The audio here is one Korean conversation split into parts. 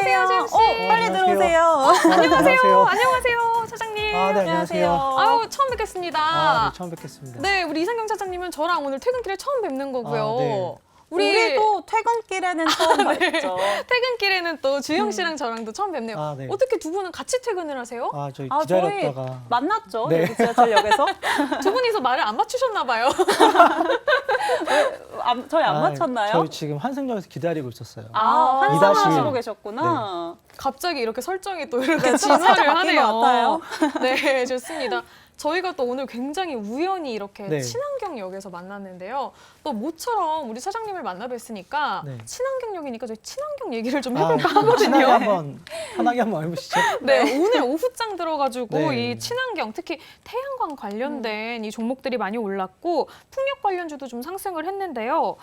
안녕하세요, 제임 씨. 빨리 들어오세요. 안녕하세요. 안녕하세요, 차장님. 네, 안녕하세요. 아유, 처음 뵙겠습니다. 네, 처음 뵙겠습니다. 네, 우리 이상경 차장님은 저랑 오늘 퇴근길에 처음 뵙는 거고요. 네. 우리도 퇴근길에는 처음 뵙죠. 퇴근길에는 또 주영 씨랑 저랑도 처음 뵙네요. 네. 어떻게 두 분은 같이 퇴근을 하세요? 저희 저희 기다렸다가. 만났죠. 네. 여기 지하철역에서. 두 분이서 말을 안 맞추셨나 봐요. 저희 안 맞췄나요? 저희 지금 환승역에서 기다리고 있었어요. 환승하시고 계셨구나. 갑자기 이렇게 설정이 또 이렇게 네, 진화를 살짝 바뀐 하네요. 것 같아요. 네, 좋습니다. 저희가 또 오늘 굉장히 우연히 이렇게 네. 친환경역에서 만났는데요. 또 모처럼 우리 사장님을 만나 뵀으니까 네. 친환경역이니까 저희 친환경 얘기를 좀 해볼까 하거든요. 편하게 한번 해보시죠. 네, 오늘 오후장 들어가지고 네. 이 친환경, 특히 태양광 관련된 이 종목들이 많이 올랐고 풍력 관련주도 좀 상승을 했는데요.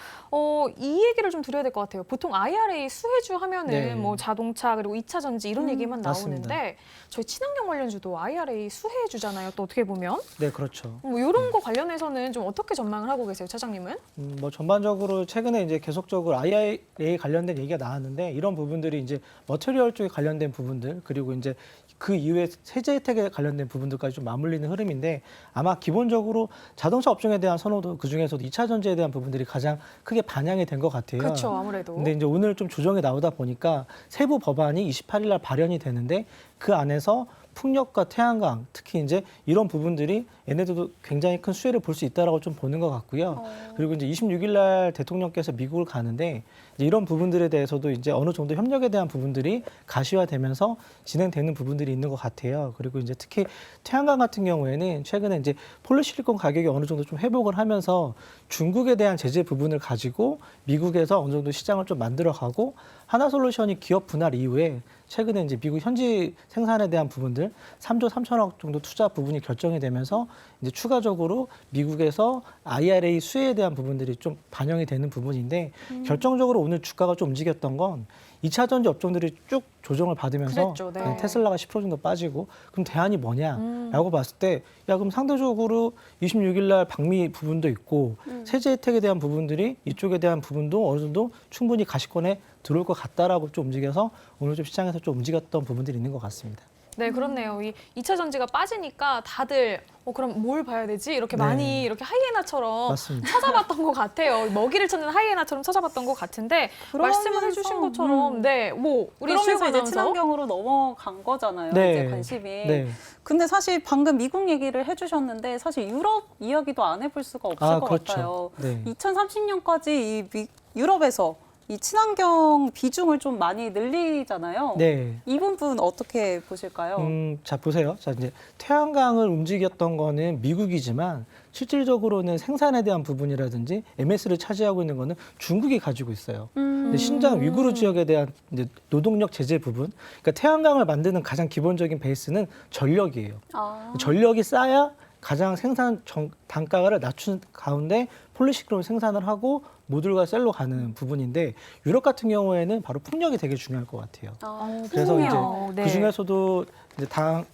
이 얘기를 좀 드려야 될 것 같아요. 보통 IRA 수혜주 하면은 네. 뭐 자동차 그리고 2차 전지 이런 얘기만 맞습니다. 나오는데 저희 친환경 관련주도 IRA 수혜주잖아요. 또 어떻게 보면 네, 그렇죠. 뭐 이런 거 관련해서는 좀 어떻게 전망을 하고 계세요, 차장님은? 뭐 전반적으로 최근에 이제 계속적으로 IRA 관련된 얘기가 나왔는데 이런 부분들이 이제 머티리얼 쪽에 관련된 부분들 그리고 이제 그 이후에 세제 혜택에 관련된 부분들까지 좀 맞물리는 흐름인데 아마 기본적으로 자동차 업종에 대한 선호도 그 중에서도 2차 전지에 대한 부분들이 가장 크게 반영이 된 것 같아요. 그렇죠, 아무래도. 근데 이제 오늘 좀 조정이 나오다 보니까 세부 법안이 28일 날 발의이 되는데 그 안에서 풍력과 태양광 특히 이제 이런 부분들이 얘네들도 굉장히 큰 수혜를 볼 수 있다라고 좀 보는 것 같고요. 그리고 이제 26일 날 대통령께서 미국을 가는데 이제 이런 부분들에 대해서도 이제 어느 정도 협력에 대한 부분들이 가시화되면서 진행되는 부분들이 있는 것 같아요. 그리고 이제 특히 태양광 같은 경우에는 최근에 이제 폴리실리콘 가격이 어느 정도 좀 회복을 하면서 중국에 대한 제재 부분을 가지고 미국에서 어느 정도 시장을 좀 만들어가고 하나솔루션이 기업 분할 이후에 최근에 이제 미국 현지 생산에 대한 부분들 3조 3천억 정도 투자 부분이 결정이 되면서 이제 추가적으로 미국에서 IRA 수혜에 대한 부분들이 좀 반영이 되는 부분인데 결정적으로 오늘 주가가 좀 움직였던 건 2차 전지 업종들이 쭉 조정을 받으면서 그랬죠, 네. 테슬라가 10% 정도 빠지고 그럼 대안이 뭐냐라고 봤을 때 야 그럼 상대적으로 26일 날 방미 부분도 있고 세제 혜택에 대한 부분들이 이쪽에 대한 부분도 어느 정도 충분히 가시권에 들어올 것 같다라고 좀 움직여서 오늘 좀 시장에서 좀 움직였던 부분들이 있는 것 같습니다. 네, 그렇네요. 이 2차 전지가 빠지니까 다들 그럼 뭘 봐야 되지? 이렇게 네. 많이 이렇게 하이에나처럼 맞습니다. 찾아봤던 것 같아요. 먹이를 찾는 하이에나처럼 찾아봤던 것 같은데 말씀을 해주신 것처럼 네, 뭐 우리 그러면서 수영 이제 아나운서 친환경으로 넘어간 거잖아요. 네. 이제 관심이. 네. 근데 사실 방금 미국 얘기를 해주셨는데 사실 유럽 이야기도 안 해볼 수가 없을 것 그렇죠. 같아요. 네. 2030년까지 유럽에서 이 친환경 비중을 좀 많이 늘리잖아요. 네. 이 부분 어떻게 보실까요? 자 보세요. 자 이제 태양광을 움직였던 거는 미국이지만 실질적으로는 생산에 대한 부분이라든지 MS를 차지하고 있는 거는 중국이 가지고 있어요. 근데 신장 위구르 지역에 대한 이제 노동력 제재 부분, 그러니까 태양광을 만드는 가장 기본적인 베이스는 전력이에요. 전력이 싸야 가장 생산 단가를 낮춘 가운데 폴리시클론을 생산을 하고 모듈과 셀로 가는 부분인데 유럽 같은 경우에는 바로 풍력이 되게 중요할 것 같아요. 그래서 풍력. 이제 네. 그 중에서도 이제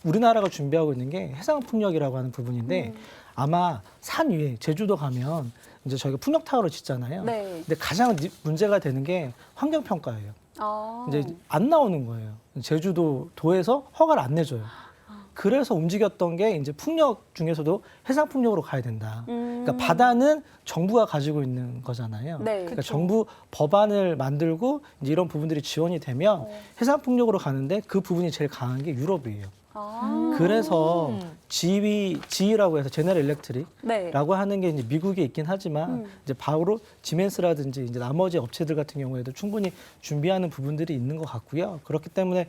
우리나라가 준비하고 있는 게 해상 풍력이라고 하는 부분인데 아마 산 위에 제주도 가면 이제 저희가 풍력 타워를 짓잖아요. 네. 근데 가장 문제가 되는 게 환경 평가예요. 이제 안 나오는 거예요. 제주도 도에서 허가를 안 내줘요. 그래서 움직였던 게 이제 풍력 중에서도 해상 풍력으로 가야 된다. 그러니까 바다는 정부가 가지고 있는 거잖아요. 네. 그러니까 정부 법안을 만들고 이제 이런 부분들이 지원이 되면 해상 풍력으로 가는데 그 부분이 제일 강한 게 유럽이에요. 그래서 GE라고 해서 제너럴 일렉트릭라고 네. 하는 게 이제 미국에 있긴 하지만 이제 바로 지멘스라든지 이제 나머지 업체들 같은 경우에도 충분히 준비하는 부분들이 있는 것 같고요. 그렇기 때문에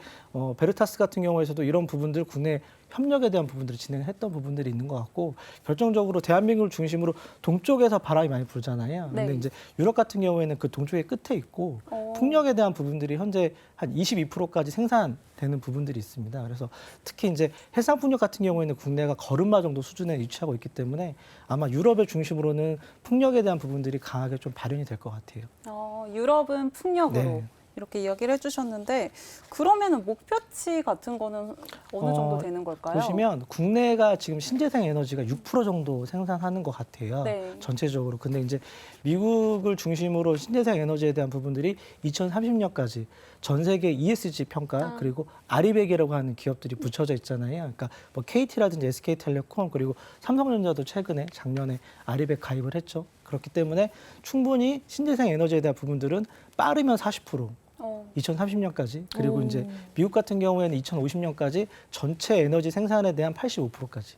베르타스 같은 경우에서도 이런 부분들 국내 협력에 대한 부분들을 진행했던 부분들이 있는 것 같고 결정적으로 대한민국을 중심으로 동쪽에서 바람이 많이 불잖아요. 근데 네. 이제 유럽 같은 경우에는 그 동쪽의 끝에 있고 풍력에 대한 부분들이 현재 한 22%까지 생산되는 부분들이 있습니다. 그래서 특히 이제 해상 풍력 같은 경우에는 국내가 걸음마 정도 수준에 위치하고 있기 때문에 아마 유럽을 중심으로는 풍력에 대한 부분들이 강하게 좀 발현이 될 것 같아요. 유럽은 풍력으로. 네. 이렇게 이야기를 해주셨는데 그러면은 목표치 같은 거는 어느 정도 되는 걸까요? 보시면 국내가 지금 신재생 에너지가 6% 정도 생산하는 것 같아요. 네. 전체적으로. 근데 이제 미국을 중심으로 신재생 에너지에 대한 부분들이 2030년까지 전 세계 ESG 평가 그리고 아리백이라고 하는 기업들이 붙여져 있잖아요. 그러니까 뭐 KT라든지 SK텔레콤 그리고 삼성전자도 최근에 작년에 아리백 가입을 했죠. 그렇기 때문에 충분히 신재생 에너지에 대한 부분들은 빠르면 40%, 2030년까지 그리고 오. 이제 미국 같은 경우에는 2050년까지 전체 에너지 생산에 대한 85%까지.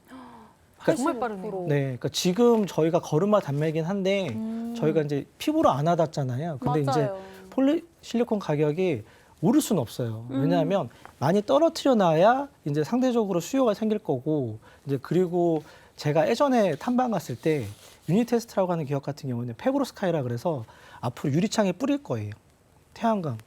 정말 빠르네요. 네, 그러니까 지금 저희가 걸음마 단매긴 한데 저희가 이제 피부로 안 와닿잖아요. 근데 이제 맞아요. 폴리실리콘 가격이 오를 수는 없어요. 왜냐하면 많이 떨어뜨려 놔야 이제 상대적으로 수요가 생길 거고 이제 그리고 제가 예전에 탐방 갔을 때 유니테스트라고 하는 기업 같은 경우는 페브로스카이라 그래서 앞으로 유리창에 뿌릴 거예요. 태양광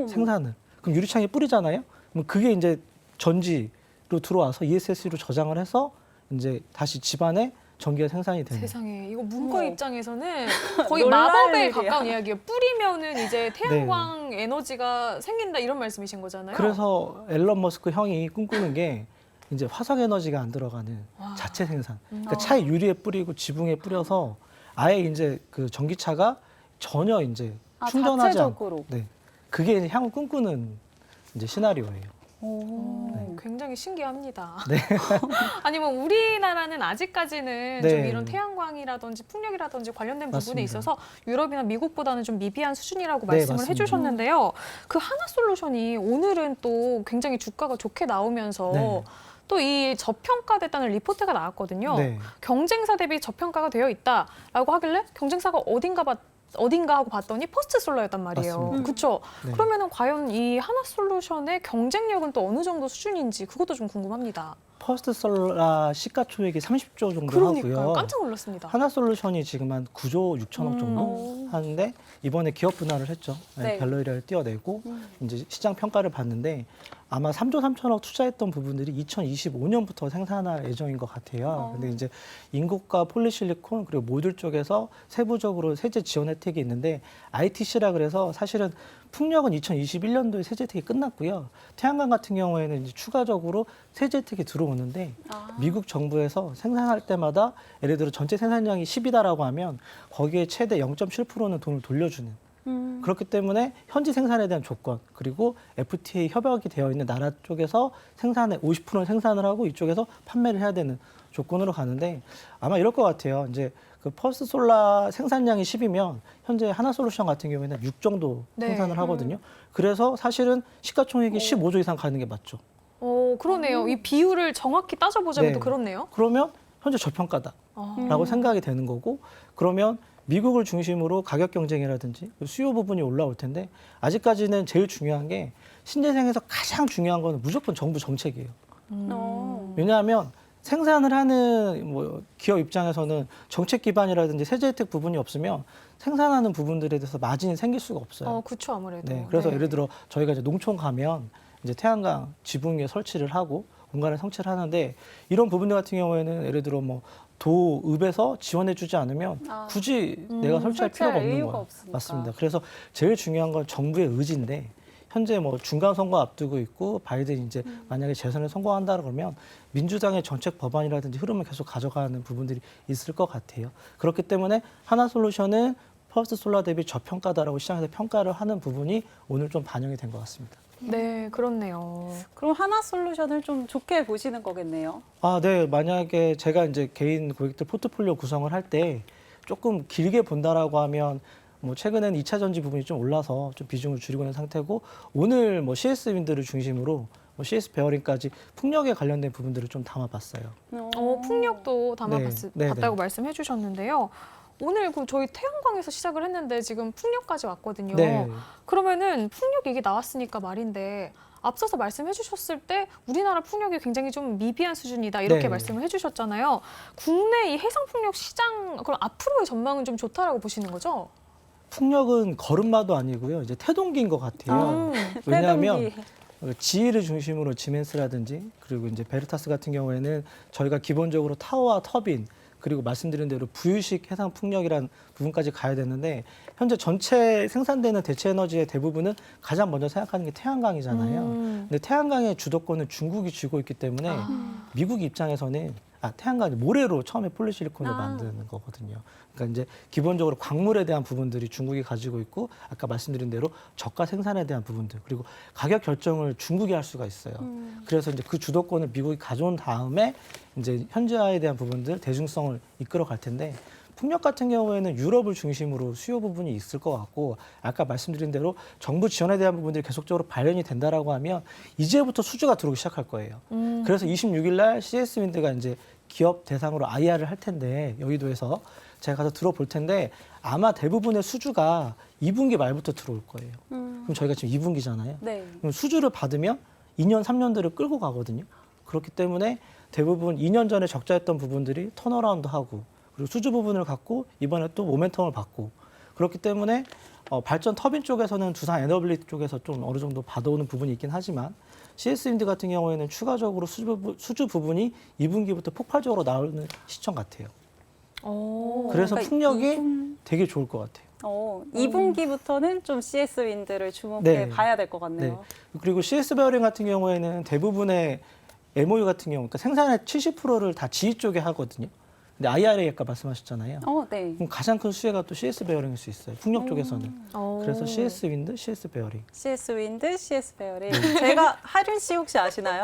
생산을. 그럼 유리창에 뿌리잖아요. 그럼 그게 이제 전지로 들어와서 ESS로 저장을 해서 이제 다시 집안에 전기가 생산이 되는. 세상에 이거 문과 어머. 입장에서는 거의 놀랄 마법에 일이야. 가까운 이야기예요. 뿌리면은 이제 태양광 에너지가 생긴다 이런 말씀이신 거잖아요. 그래서 앨런 머스크 형이 꿈꾸는 게 이제 화석 에너지가 안 들어가는 와. 자체 생산. 그러니까 차에 유리에 뿌리고 지붕에 뿌려서 아예 이제 그 전기차가 전혀 이제 충전하지 자체적으로. 않고. 네. 그게 이제 향후 꿈꾸는 이제 시나리오예요. 굉장히 신기합니다. 네. 아니면 우리나라는 아직까지는 네. 좀 이런 태양광이라든지 풍력이라든지 관련된 부분에 맞습니다. 있어서 유럽이나 미국보다는 좀 미비한 수준이라고 네, 말씀을 맞습니다. 해주셨는데요. 그 하나솔루션이 오늘은 또 굉장히 주가가 좋게 나오면서 네. 또 이 저평가됐다는 리포트가 나왔거든요. 네. 경쟁사 대비 저평가가 되어 있다라고 하길래 경쟁사가 어딘가 하고 봤더니 퍼스트솔라였단 말이에요. 맞습니다. 그렇죠? 네. 그러면은 과연 이 하나솔루션의 경쟁력은 또 어느 정도 수준인지 그것도 좀 궁금합니다. 퍼스트솔라 시가총액이 30조 정도 그러니까요. 하고요. 깜짝 놀랐습니다. 하나솔루션이 지금 한 9조 6천억 정도 하는데 이번에 기업 분할을 했죠. 네. 갤러리아를 띄어내고 이제 시장 평가를 봤는데 아마 3조 3천억 투자했던 부분들이 2025년부터 생산할 예정인 것 같아요. 근데 이제 인국과 폴리실리콘 그리고 모듈 쪽에서 세부적으로 세제 지원 혜택이 있는데 ITC라 그래서 사실은 풍력은 2021년도에 세제 혜택이 끝났고요. 태양광 같은 경우에는 이제 추가적으로 세제 혜택이 들어오는데 미국 정부에서 생산할 때마다 예를 들어 전체 생산량이 10이다라고 하면 거기에 최대 0.7%는 돈을 돌려주는. 그렇기 때문에 현지 생산에 대한 조건 그리고 FTA 협약이 되어 있는 나라 쪽에서 생산에 50%는 생산을 하고 이쪽에서 판매를 해야 되는 조건으로 가는데 아마 이럴 것 같아요. 이제 그 퍼스트 솔라 생산량이 10이면 현재 하나솔루션 같은 경우에는 6 정도 네. 생산을 하거든요. 그래서 사실은 시가총액이 15조 이상 가는 게 맞죠. 그러네요. 이 비율을 정확히 따져보자면 네. 또 그렇네요. 그러면 현재 저평가다라고 생각이 되는 거고 그러면 미국을 중심으로 가격 경쟁이라든지 수요 부분이 올라올 텐데 아직까지는 제일 중요한 게 신재생에서 가장 중요한 거는 무조건 정부 정책이에요. 왜냐하면 생산을 하는 뭐 기업 입장에서는 정책 기반이라든지 세제 혜택 부분이 없으면 생산하는 부분들에 대해서 마진이 생길 수가 없어요. 그렇죠. 아무래도. 네, 그래서 네. 예를 들어 저희가 이제 농촌 가면 이제 태양광 지붕 위에 설치를 하고 공간을 성취를 하는데 이런 부분들 같은 경우에는 예를 들어 뭐 도읍에서 지원해주지 않으면 굳이 내가 설치할 필요가 없는 이유가 거예요. 없으니까. 맞습니다. 그래서 제일 중요한 건 정부의 의지인데 현재 뭐 중간 선거 앞두고 있고 바이든이 이제 만약에 재선에 성공한다 그러면 민주당의 정책 법안이라든지 흐름을 계속 가져가는 부분들이 있을 것 같아요. 그렇기 때문에 하나솔루션은 퍼스트 솔라 대비 저평가다라고 시장에서 평가를 하는 부분이 오늘 좀 반영이 된 것 같습니다. 네, 그렇네요. 그럼 하나솔루션을 좀 좋게 보시는 거겠네요. 아, 네. 만약에 제가 이제 개인 고객들 포트폴리오 구성을 할 때 조금 길게 본다라고 하면 뭐 최근에는 2차 전지 부분이 좀 올라서 좀 비중을 줄이고 있는 상태고 오늘 뭐 CS 윈드를 중심으로 뭐 CS 베어링까지 풍력에 관련된 부분들을 좀 담아봤어요. 풍력도 네, 봤다고 네. 말씀해 주셨는데요. 오늘 그 저희 태양광에서 시작을 했는데 지금 풍력까지 왔거든요. 네. 그러면은 풍력 얘기 나왔으니까 말인데 앞서서 말씀해 주셨을 때 우리나라 풍력이 굉장히 좀 미비한 수준이다 이렇게 네. 말씀을 해 주셨잖아요. 국내 이 해상 풍력 시장 그럼 앞으로의 전망은 좀 좋다라고 보시는 거죠? 풍력은 걸음마도 아니고요. 이제 태동기인 것 같아요. 왜냐하면 태동기. GE를 중심으로 지멘스라든지 그리고 이제 베르타스 같은 경우에는 저희가 기본적으로 타워와 터빈 그리고 말씀드린 대로 부유식 해상 풍력이라는 부분까지 가야 되는데 현재 전체 생산되는 대체 에너지의 대부분은 가장 먼저 생각하는 게 태양광이잖아요. 근데 태양광의 주도권을 중국이 쥐고 있기 때문에 미국 입장에서는 태양광이 모래로 처음에 폴리실리콘을 만드는 거거든요. 그러니까 이제 기본적으로 광물에 대한 부분들이 중국이 가지고 있고 아까 말씀드린 대로 저가 생산에 대한 부분들 그리고 가격 결정을 중국이 할 수가 있어요. 그래서 이제 그 주도권을 미국이 가져온 다음에 이제 현지화에 대한 부분들 대중성을 이끌어 갈 텐데 풍력 같은 경우에는 유럽을 중심으로 수요 부분이 있을 것 같고 아까 말씀드린 대로 정부 지원에 대한 부분들이 계속적으로 발현이 된다라고 하면 이제부터 수주가 들어오기 시작할 거예요. 그래서 26일 날 CS 윈드가 이제 기업 대상으로 IR을 할 텐데 여의도에서 제가 가서 들어볼 텐데 아마 대부분의 수주가 2분기 말부터 들어올 거예요. 그럼 저희가 지금 2분기잖아요. 네. 그럼 수주를 받으면 2년, 3년들을 끌고 가거든요. 그렇기 때문에 대부분 2년 전에 적자였던 부분들이 턴어라운드 하고 그리고 수주 부분을 갖고 이번에 또 모멘텀을 받고 그렇기 때문에 발전 터빈 쪽에서는 두산 에너빌리티 쪽에서 좀 어느 정도 받아오는 부분이 있긴 하지만 CS 윈드 같은 경우에는 추가적으로 수주 부분이 2분기부터 폭발적으로 나오는 시점 같아요. 그래서 그러니까 풍력이 되게 좋을 것 같아요. 2분기부터는 좀 CS 윈드를 주목해 네. 봐야 될 것 같네요. 그리고 CS 베어링 같은 경우에는 대부분의 MOU 같은 경우, 그러니까 생산의 70%를 다 지휘 쪽에 하거든요. 근데 IRA 아까 말씀하셨잖아요. 네. 그럼 가장 큰 수혜가 또 CS 베어링일 수 있어요. 풍력 쪽에서는. 그래서 CS 윈드, CS 베어링. CS 윈드, CS 베어링. 제가 하륜 씨 혹시 아시나요?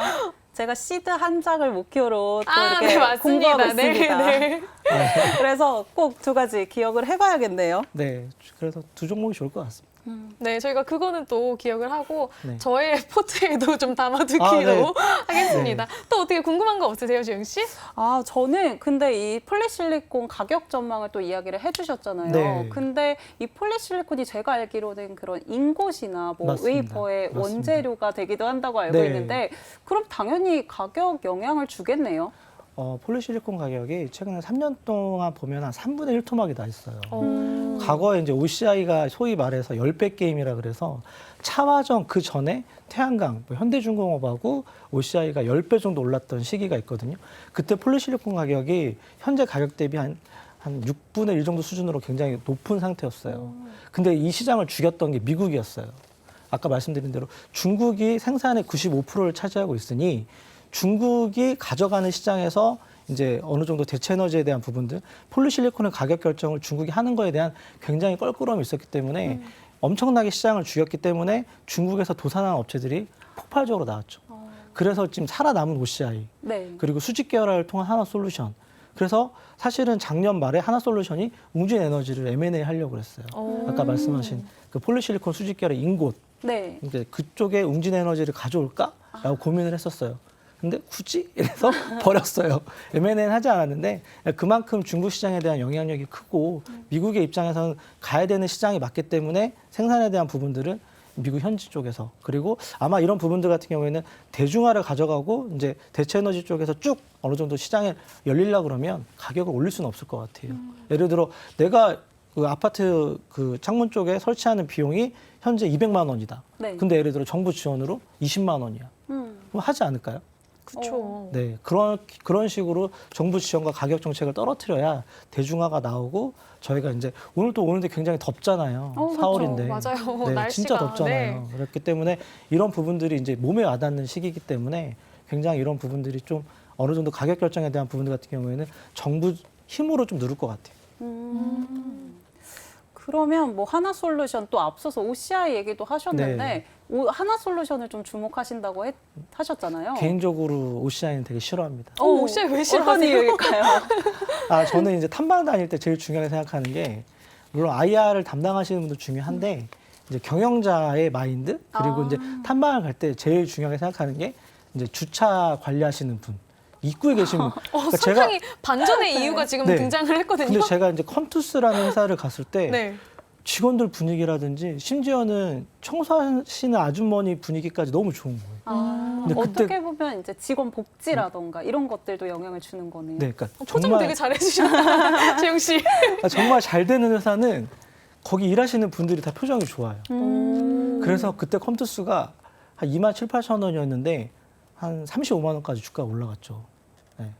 제가 시드 한 장을 목표로 또 이렇게 네, 맞습니다. 공부하고 네, 있습니다. 네. 그래서 꼭 두 가지 기억을 해봐야겠네요. 네, 그래서 두 종목이 좋을 것 같습니다. 네, 저희가 그거는 또 기억을 하고 네. 저의 포트에도 좀 담아두기로 네. 하겠습니다. 또 어떻게 궁금한 거 없으세요, 주영 씨? 저는 근데 이 폴리실리콘 가격 전망을 또 이야기를 해주셨잖아요. 네. 근데 이 폴리실리콘이 제가 알기로는 그런 인곳이나 뭐 맞습니다. 웨이퍼의 맞습니다. 원재료가 되기도 한다고 알고 네. 있는데 그럼 당연히 가격 영향을 주겠네요. 폴리실리콘 가격이 최근에 3년 동안 보면 한 3분의 1 토막이 나 있어요. 과거에 이제 OCI가 소위 말해서 10배 게임이라 그래서 차화정 그 전에 태양광, 뭐 현대중공업하고 OCI가 10배 정도 올랐던 시기가 있거든요. 그때 폴리실리콘 가격이 현재 가격 대비 한 6분의 1 정도 수준으로 굉장히 높은 상태였어요. 근데 이 시장을 죽였던 게 미국이었어요. 아까 말씀드린 대로 중국이 생산의 95%를 차지하고 있으니 중국이 가져가는 시장에서 이제 어느 정도 대체 에너지에 대한 부분들, 폴리실리콘의 가격 결정을 중국이 하는 거에 대한 굉장히 껄끄러움이 있었기 때문에 엄청나게 시장을 죽였기 때문에 중국에서 도산한 업체들이 폭발적으로 나왔죠. 그래서 지금 살아남은 OCI, 네. 그리고 수직 계열화를 통한 하나솔루션. 그래서 사실은 작년 말에 하나솔루션이 웅진 에너지를 M&A 하려고 그랬어요. 아까 말씀하신 그 폴리실리콘 수직 계열의 인곳, 네. 그러니까 그쪽에 웅진 에너지를 가져올까라고 고민을 했었어요. 근데 굳이 이래서 버렸어요. M&A는 하지 않았는데 그만큼 중국 시장에 대한 영향력이 크고 미국의 입장에서는 가야 되는 시장이 맞기 때문에 생산에 대한 부분들은 미국 현지 쪽에서 그리고 아마 이런 부분들 같은 경우에는 대중화를 가져가고 이제 대체 에너지 쪽에서 쭉 어느 정도 시장에 열리려고 그러면 가격을 올릴 수는 없을 것 같아요. 예를 들어 내가 그 아파트 그 창문 쪽에 설치하는 비용이 현재 200만 원이다. 네. 근데 예를 들어 정부 지원으로 20만 원이야. 음. 그럼 하지 않을까요? 그렇죠. 네, 그런 식으로 정부 지원과 가격 정책을 떨어뜨려야 대중화가 나오고 저희가 이제 오늘도 굉장히 덥잖아요. 그렇죠. 4월인데. 맞아요. 네, 날씨가. 진짜 덥잖아요. 네. 그렇기 때문에 이런 부분들이 이제 몸에 와닿는 시기이기 때문에 굉장히 이런 부분들이 좀 어느 정도 가격 결정에 대한 부분들 같은 경우에는 정부 힘으로 좀 누를 것 같아요. 그러면 뭐 하나솔루션 또 앞서서 OCI 얘기도 하셨는데 네. 하나솔루션을 좀 주목하신다고 하셨잖아요. 개인적으로 OCI는 되게 싫어합니다. OCI 왜 어떤 싫어하세요? 이유일까요? 저는 이제 탐방 다닐 때 제일 중요하게 생각하는 게 물론 IR을 담당하시는 분도 중요한데 이제 경영자의 마인드 그리고 이제 탐방을 갈 때 제일 중요하게 생각하는 게 이제 주차 관리하시는 분 입구에 계신 분. 그러니까 상당히 반전의 이유가 지금 네. 등장을 했거든요. 근데 제가 이제 컴투스라는 회사를 갔을 때 네. 직원들 분위기라든지 심지어는 청소하시는 아주머니 분위기까지 너무 좋은 거예요. 근데 그때- 어떻게 보면 이제 직원 복지라던가 이런 것들도 영향을 주는 거네요. 네, 그러니까 포장 되게 잘해주셨다, 재영 씨. 정말 잘 되는 회사는 거기 일하시는 분들이 다 표정이 좋아요. 그래서 그때 컴투스가 한 2만 7, 8천 원이었는데 한 35만 원까지 주가가 올라갔죠. 네.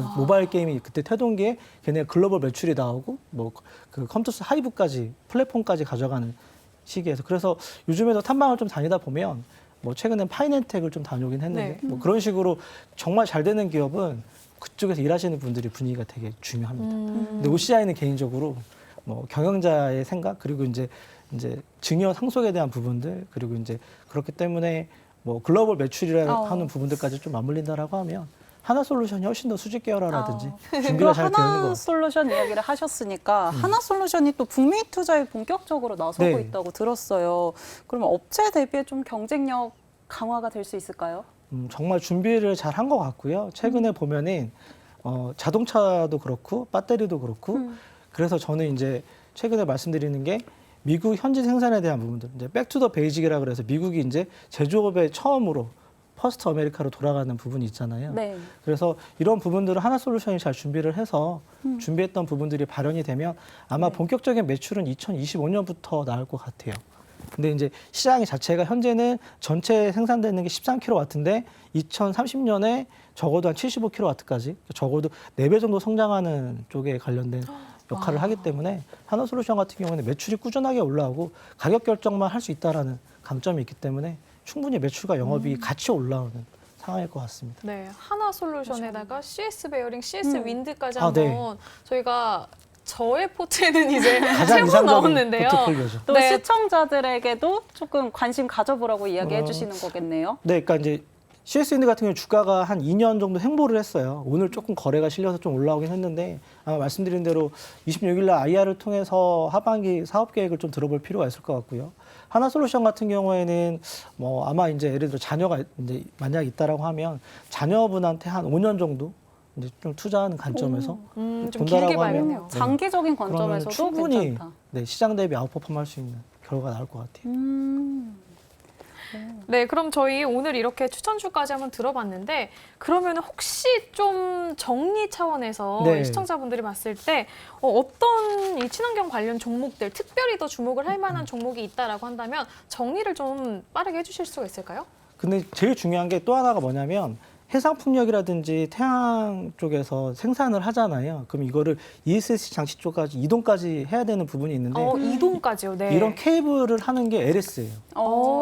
그 모바일 게임이 그때 태동기에 걔네 글로벌 매출이 나오고 뭐 그 컴투스 하이브까지 플랫폼까지 가져가는 시기에서 그래서 요즘에도 탐방을 좀 다니다 보면 뭐 최근엔 파이낸텍을 좀 다녀오긴 했는데 네. 뭐 그런 식으로 정말 잘 되는 기업은 그쪽에서 일하시는 분들이 분위기가 되게 중요합니다. 근데 OCI는 개인적으로 뭐 경영자의 생각 그리고 이제 증여 상속에 대한 부분들 그리고 이제 그렇기 때문에 뭐 글로벌 매출이라 하는 부분들까지 좀 맞물린다라고 하면 하나솔루션이 훨씬 더 수직 계열화라든지 준비가 잘 되어 있는 것 같아요. 하나솔루션 이야기를 하셨으니까 하나솔루션이 또 북미 투자에 본격적으로 나서고 네. 있다고 들었어요. 그러면 업체 대비에 좀 경쟁력 강화가 될 수 있을까요? 정말 준비를 잘 한 것 같고요. 최근에 보면은 자동차도 그렇고 배터리도 그렇고 그래서 저는 이제 최근에 말씀드리는 게 미국 현지 생산에 대한 부분들 이제 백투더 베이직이라 그래서 미국이 이제 제조업에 처음으로 퍼스트 아메리카로 돌아가는 부분이 있잖아요. 네. 그래서 이런 부분들을 하나솔루션이 잘 준비를 해서 준비했던 부분들이 발현이 되면 아마 네. 본격적인 매출은 2025년부터 나올 것 같아요. 근데 이제 시장 자체가 현재는 전체 생산되는 게 13kW인데 2030년에 적어도 한 75kW까지 적어도 4배 정도 성장하는 쪽에 관련된 역할을 하기 때문에 하나솔루션 같은 경우는 매출이 꾸준하게 올라오고 가격 결정만 할 수 있다라는 강점이 있기 때문에 충분히 매출과 영업이 같이 올라오는 상황일 것 같습니다. 네, 하나솔루션에다가 CS 베어링, CS 윈드까지 아, 한번 네. 저희가 저의 포트에는 이제 가장 세번 이상적인 나왔는데요. 포트폴리오죠. 또 네. 시청자들에게도 조금 관심 가져보라고 이야기해 주시는 거겠네요. 네, 그러니까 이제 CS인드 같은 경우 주가가 한 2년 정도 횡보를 했어요. 오늘 조금 거래가 실려서 좀 올라오긴 했는데 아마 말씀드린 대로 26일 날 IR을 통해서 하반기 사업 계획을 좀 들어볼 필요가 있을 것 같고요. 하나솔루션 같은 경우에는 뭐 아마 이제 예를 들어 자녀가 이제 만약 있다라고 하면 자녀분한테 한 5년 정도 이제 좀 투자하는 관점에서 좀 본다라고 길게 하면 봐야겠네요. 네. 장기적인 그러면 관점에서도 충분히 괜찮다. 네, 시장 대비 아웃퍼폼할 수 있는 결과가 나올 것 같아요. 네, 그럼 저희 오늘 이렇게 추천주까지 한번 들어봤는데 그러면 혹시 좀 정리 차원에서 네. 시청자분들이 봤을 때 어떤 이 친환경 관련 종목들 특별히 더 주목을 할 만한 종목이 있다라고 한다면 정리를 좀 빠르게 해주실 수가 있을까요? 근데 제일 중요한 게 또 하나가 뭐냐면 해상풍력이라든지 태양 쪽에서 생산을 하잖아요. 그럼 이거를 ESS 장치 쪽까지 이동까지 해야 되는 부분이 있는데 이동까지요. 네. 이런 케이블을 하는 게 LS예요.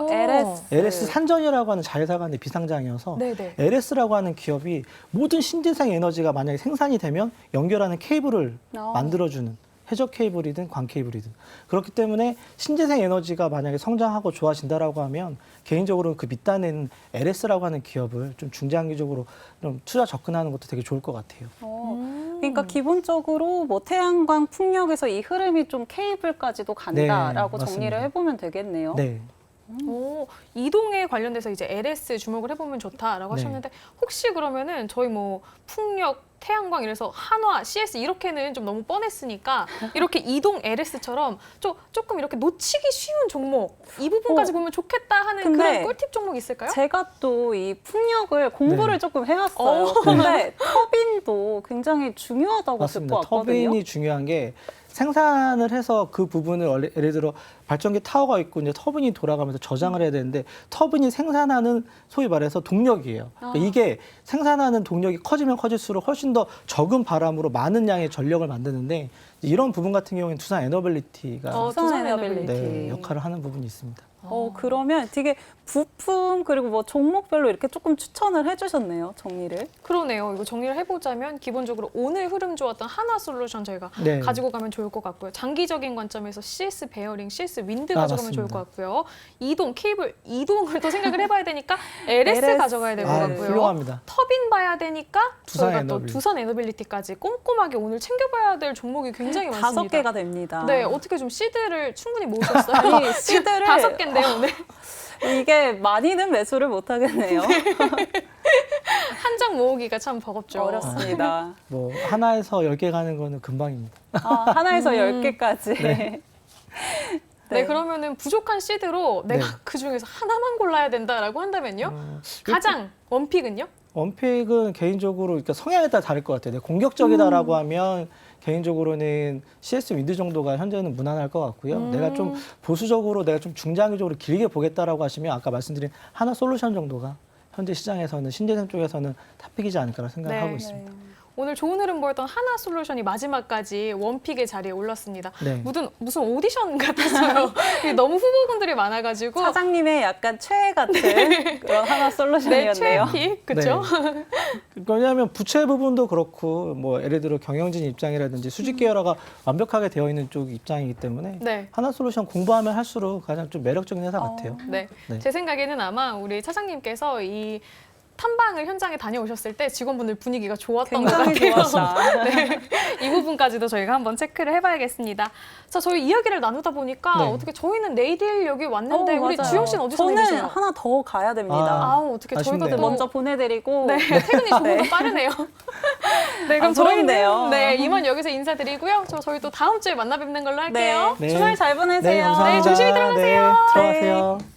LS. LS 산전이라고 하는 자회사간의 비상장이어서 네네. LS라고 하는 기업이 모든 신재생 에너지가 만약에 생산이 되면 연결하는 케이블을 만들어주는 해적 케이블이든 광 케이블이든 그렇기 때문에 신재생 에너지가 만약에 성장하고 좋아진다라고 하면 개인적으로 그 밑단에는 LS라고 하는 기업을 좀 중장기적으로 좀 투자 접근하는 것도 되게 좋을 것 같아요. 그러니까 기본적으로 뭐 태양광 풍력에서 이 흐름이 좀 케이블까지도 간다라고 네, 정리를 맞습니다. 해보면 되겠네요. 네. 이동에 관련돼서 이제 LS 주목을 해보면 좋다라고 네. 하셨는데 혹시 그러면은 저희 뭐 풍력, 태양광 이래서 한화, CS 이렇게는 좀 너무 뻔했으니까 이렇게 이동 LS처럼 조금 이렇게 놓치기 쉬운 종목 이 부분까지 보면 좋겠다 하는 근데 그런 꿀팁 종목 있을까요? 제가 또 이 풍력을 공부를 네. 조금 해왔어요. 근데 터빈도 굉장히 중요하다고 맞습니다. 듣고 왔거든요. 터빈이 중요한 게 생산을 해서 그 부분을 예를 들어 발전기 타워가 있고 이제 터빈이 돌아가면서 저장을 해야 되는데 터빈이 생산하는 소위 말해서 동력이에요. 그러니까 이게 생산하는 동력이 커지면 커질수록 훨씬 더 적은 바람으로 많은 양의 전력을 만드는데 이런 부분 같은 경우에는 두산 에너빌리티가 두산 에너빌리티. 네, 역할을 하는 부분이 있습니다. 그러면 되게 부품 그리고 뭐 종목별로 이렇게 조금 추천을 해주셨네요. 정리를. 그러네요. 이거 정리를 해보자면 기본적으로 오늘 흐름 좋았던 하나솔루션 저희가 네. 가지고 가면 좋을 것 같고요. 장기적인 관점에서 CS 베어링, CS 윈드 가져가면 좋을 것 맞습니다. 같고요. 이동, 케이블, 이동을 더 생각을 해봐야 되니까 LS LS. 가져가야 될 것 아, 같고요. 훌륭합니다. 터빈 봐야 되니까 두산 저희가 또 에너빌리티. 두산 에너빌리티까지 꼼꼼하게 오늘 챙겨봐야 될 종목이 굉장히 많습니다. 5개가 됩니다. 네, 어떻게 좀 시드를 충분히 모으셨어요? 아니, 시드를 5개인데요, 오늘. 이게 많이는 매수를 못 하겠네요. 한 장 모으기가 참 버겁죠. 어렵습니다. 뭐 하나에서 10개 가는 거는 금방입니다. 하나에서 10개까지. 네. 네, 그러면은 부족한 시드로 내가 네. 그 중에서 하나만 골라야 된다라고 한다면요? 가장 원픽은요? 원픽은 개인적으로 그러니까 성향에 따라 다를 것 같아요. 내가 공격적이다라고 하면 개인적으로는 CS 윈드 정도가 현재는 무난할 것 같고요. 내가 좀 보수적으로 내가 좀 중장기적으로 길게 보겠다라고 하시면 아까 말씀드린 하나솔루션 정도가 현재 시장에서는 신재생 쪽에서는 탑픽이지 않을까라 생각하고 네. 있습니다. 오늘 좋은 흐름 보였던 하나솔루션이 마지막까지 원픽의 자리에 올랐습니다. 네. 무슨 오디션 같았어요. 너무 후보군들이 많아가지고 사장님의 약간 최애 같은 그런 하나 네, 솔루션이었네요. 최애픽 그렇죠? 왜냐하면 부채 부분도 그렇고 뭐 예를 들어 경영진 입장이라든지 수직 계열화가 완벽하게 되어 있는 쪽 입장이기 때문에 네. 하나솔루션 공부하면 할수록 가장 좀 매력적인 회사 같아요. 네. 네. 제 생각에는 아마 우리 차장님께서 이 탐방을 현장에 다녀오셨을 때 직원분들 분위기가 좋았던 것 굉장히 같아요. 좋았다. 네. 이 부분까지도 저희가 한번 체크를 해봐야겠습니다. 자, 저희 이야기를 나누다 보니까 네. 어떻게 저희는 내일 여기 왔는데 우리 맞아요. 주영 씨는 어디서 저는 내리세요? 하나 더 가야 됩니다. 아우, 어떻게 저희가 아쉽네요. 또 먼저 보내드리고 네, 퇴근이 조금 더 빠르네요. 네, 그럼 아, 저희는 부럽네요. 네, 이만 여기서 인사드리고요. 저희 또 다음 주에 만나 뵙는 걸로 할게요. 네. 네. 주말 잘 보내세요. 네, 감사합니다. 네, 조심히 들어가세요. 네, 들어가세요.